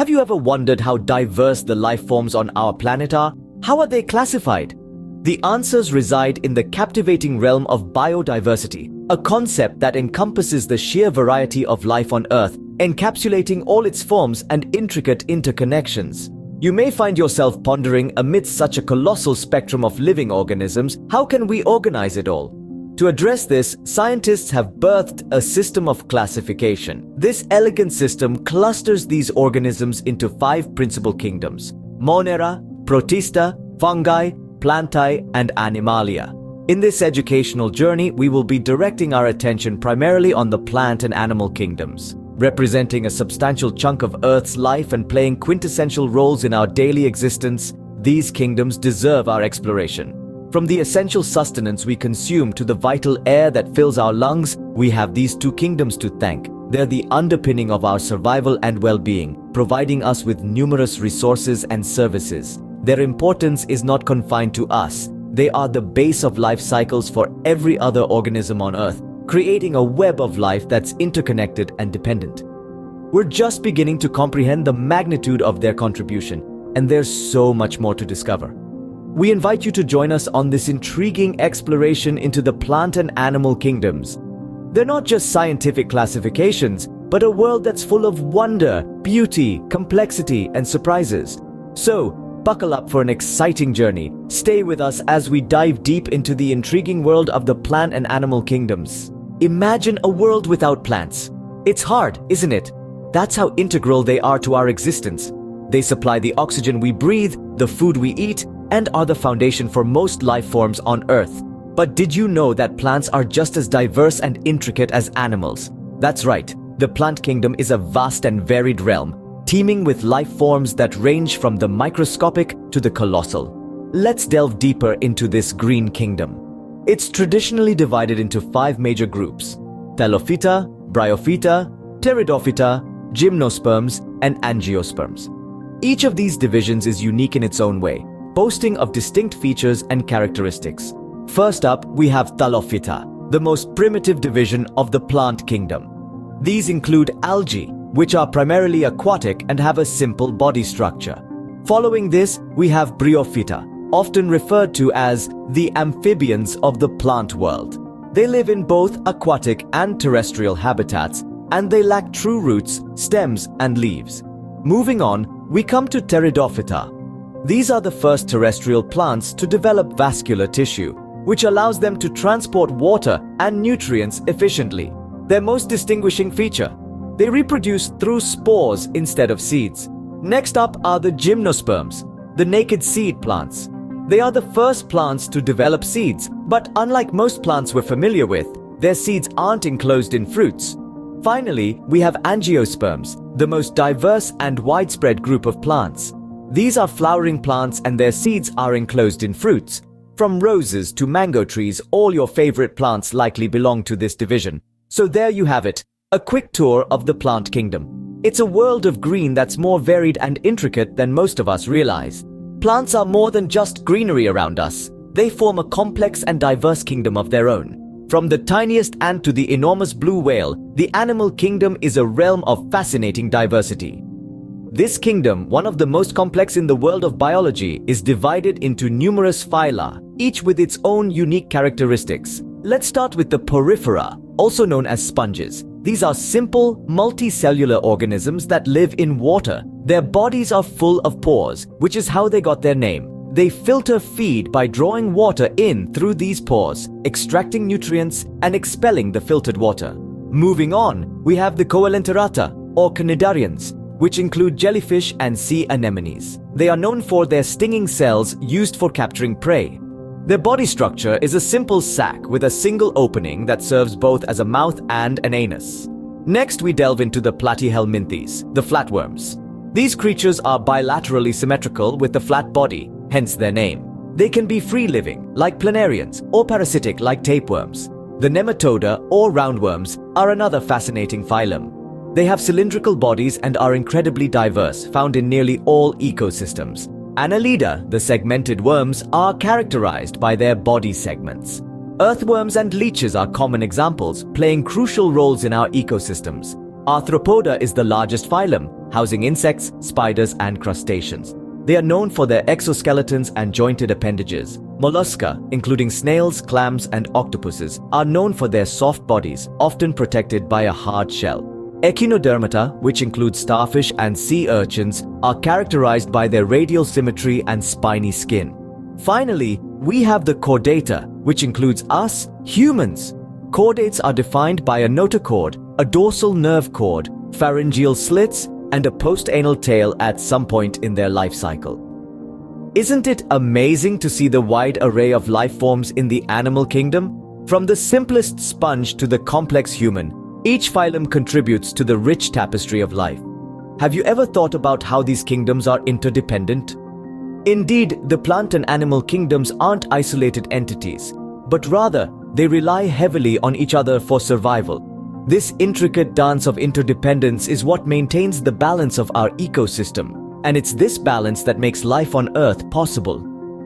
Have you ever wondered how diverse the life forms on our planet are? How are they classified? The answers reside in the captivating realm of biodiversity, a concept that encompasses the sheer variety of life on Earth, encapsulating all its forms and intricate interconnections. You may find yourself pondering, amidst such a colossal spectrum of living organisms, how can we organize it all? To address this, scientists have birthed a system of classification. This elegant system clusters these organisms into 5 principal kingdoms: Monera, Protista, Fungi, Plantae, and Animalia. In this educational journey, we will be directing our attention primarily on the plant and animal kingdoms, representing a substantial chunk of Earth's life and playing quintessential roles in our daily existence. These kingdoms deserve our exploration. From the essential sustenance we consume to the vital air that fills our lungs, we have these 2 kingdoms to thank. They're the underpinning of our survival and well-being, providing us with numerous resources and services. Their importance is not confined to us. They are the base of life cycles for every other organism on Earth, creating a web of life that's interconnected and dependent. We're just beginning to comprehend the magnitude of their contribution, and there's so much more to discover. We invite you to join us on this intriguing exploration into the plant and animal kingdoms. They're not just scientific classifications, but a world that's full of wonder, beauty, complexity, and surprises. So, buckle up for an exciting journey. Stay with us as we dive deep into the intriguing world of the plant and animal kingdoms. Imagine a world without plants. It's hard, isn't it? That's how integral they are to our existence. They supply the oxygen we breathe, the food we eat, and are the foundation for most life forms on Earth. But did you know that plants are just as diverse and intricate as animals? That's right, the plant kingdom is a vast and varied realm, teeming with life forms that range from the microscopic to the colossal. Let's delve deeper into this green kingdom. It's traditionally divided into 5 major groups: Thallophyta, Bryophyta, Pteridophyta, Gymnosperms, and Angiosperms. Each of these divisions is unique in its own way, boasting of distinct features and characteristics. First up, we have Thallophyta, the most primitive division of the plant kingdom. These include algae, which are primarily aquatic and have a simple body structure. Following this, we have Bryophyta, often referred to as the amphibians of the plant world. They live in both aquatic and terrestrial habitats, and they lack true roots, stems, and leaves. Moving on, we come to Pteridophyta. These are the first terrestrial plants to develop vascular tissue, which allows them to transport water and nutrients efficiently. Their most distinguishing feature: they reproduce through spores instead of seeds. Next up are the Gymnosperms, the naked seed plants. They are the first plants to develop seeds, but unlike most plants we're familiar with, their seeds aren't enclosed in fruits. Finally, we have Angiosperms, the most diverse and widespread group of plants. These are flowering plants and their seeds are enclosed in fruits. From roses to mango trees, all your favorite plants likely belong to this division. So there you have it, a quick tour of the plant kingdom. It's a world of green that's more varied and intricate than most of us realize. Plants are more than just greenery around us. They form a complex and diverse kingdom of their own. From the tiniest ant to the enormous blue whale, the animal kingdom is a realm of fascinating diversity. This kingdom, one of the most complex in the world of biology, is divided into numerous phyla, each with its own unique characteristics. Let's start with the Porifera, also known as sponges. These are simple, multicellular organisms that live in water. Their bodies are full of pores, which is how they got their name. They filter feed by drawing water in through these pores, extracting nutrients and expelling the filtered water. Moving on, we have the Coelenterata, or cnidarians, which include jellyfish and sea anemones. They are known for their stinging cells used for capturing prey. Their body structure is a simple sac with a single opening that serves both as a mouth and an anus. Next, we delve into the Platyhelminthes, the flatworms. These creatures are bilaterally symmetrical with a flat body, hence their name. They can be free-living, like planarians, or parasitic, like tapeworms. The Nematoda, or roundworms, are another fascinating phylum. They have cylindrical bodies and are incredibly diverse, found in nearly all ecosystems. Annelida, the segmented worms, are characterized by their body segments. Earthworms and leeches are common examples, playing crucial roles in our ecosystems. Arthropoda is the largest phylum, housing insects, spiders, and crustaceans. They are known for their exoskeletons and jointed appendages. Mollusca, including snails, clams, and octopuses, are known for their soft bodies, often protected by a hard shell. Echinodermata, which include starfish and sea urchins, are characterized by their radial symmetry and spiny skin. Finally, we have the chordata, which includes us, humans. Chordates are defined by a notochord, a dorsal nerve cord, pharyngeal slits, and a postanal tail at some point in their life cycle. Isn't it amazing to see the wide array of life forms in the animal kingdom? From the simplest sponge to the complex human, each phylum contributes to the rich tapestry of life. Have you ever thought about how these kingdoms are interdependent? Indeed, the plant and animal kingdoms aren't isolated entities, but rather they rely heavily on each other for survival. This intricate dance of interdependence is what maintains the balance of our ecosystem, and it's this balance that makes life on Earth possible.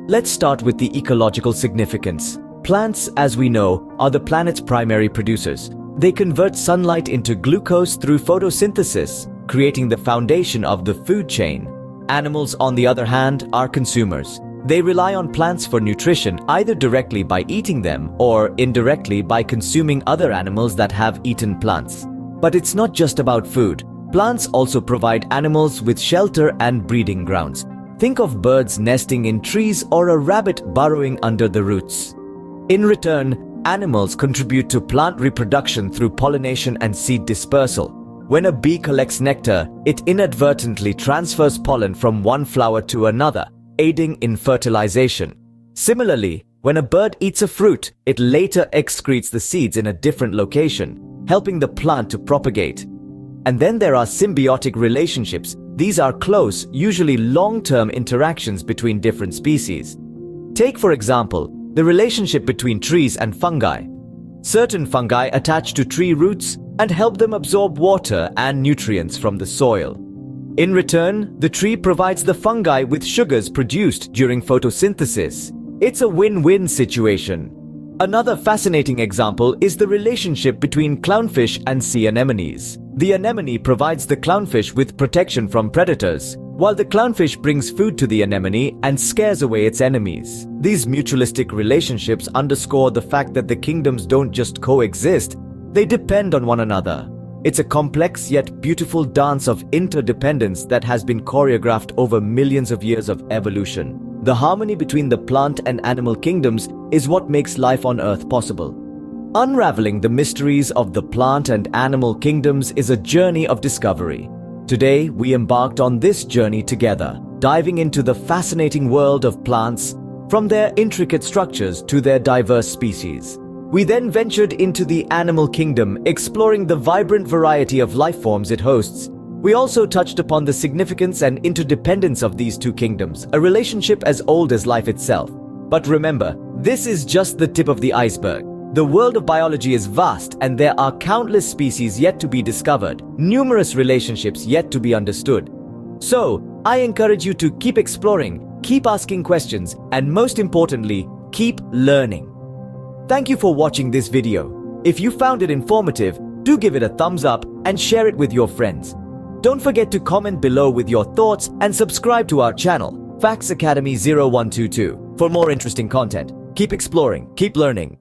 Let's start with the ecological significance. Plants, as we know, are the planet's primary producers. They convert sunlight into glucose through photosynthesis, creating the foundation of the food chain. Animals, on the other hand, are consumers. They rely on plants for nutrition, either directly by eating them or indirectly by consuming other animals that have eaten plants. But it's not just about food. Plants also provide animals with shelter and breeding grounds. Think of birds nesting in trees or a rabbit burrowing under the roots. In return, animals contribute to plant reproduction through pollination and seed dispersal. When a bee collects nectar, it inadvertently transfers pollen from one flower to another, aiding in fertilization. Similarly, when a bird eats a fruit, it later excretes the seeds in a different location, helping the plant to propagate. And then there are symbiotic relationships. These are close, usually long-term interactions between different species. Take, for example, the relationship between trees and fungi. Certain fungi attach to tree roots and help them absorb water and nutrients from the soil. In return, the tree provides the fungi with sugars produced during photosynthesis. It's a win-win situation. Another fascinating example is the relationship between clownfish and sea anemones. The anemone provides the clownfish with protection from predators, while the clownfish brings food to the anemone and scares away its enemies. These mutualistic relationships underscore the fact that the kingdoms don't just coexist, they depend on one another. It's a complex yet beautiful dance of interdependence that has been choreographed over millions of years of evolution. The harmony between the plant and animal kingdoms is what makes life on Earth possible. Unraveling the mysteries of the plant and animal kingdoms is a journey of discovery. Today, we embarked on this journey together, diving into the fascinating world of plants, from their intricate structures to their diverse species. We then ventured into the animal kingdom, exploring the vibrant variety of life forms it hosts. We also touched upon the significance and interdependence of these two kingdoms, a relationship as old as life itself. But remember, this is just the tip of the iceberg. The world of biology is vast, and there are countless species yet to be discovered, numerous relationships yet to be understood. So, I encourage you to keep exploring, keep asking questions, and most importantly, keep learning. Thank you for watching this video. If you found it informative, do give it a thumbs up and share it with your friends. Don't forget to comment below with your thoughts and subscribe to our channel, Facts Academy 0122, for more interesting content. Keep exploring, keep learning.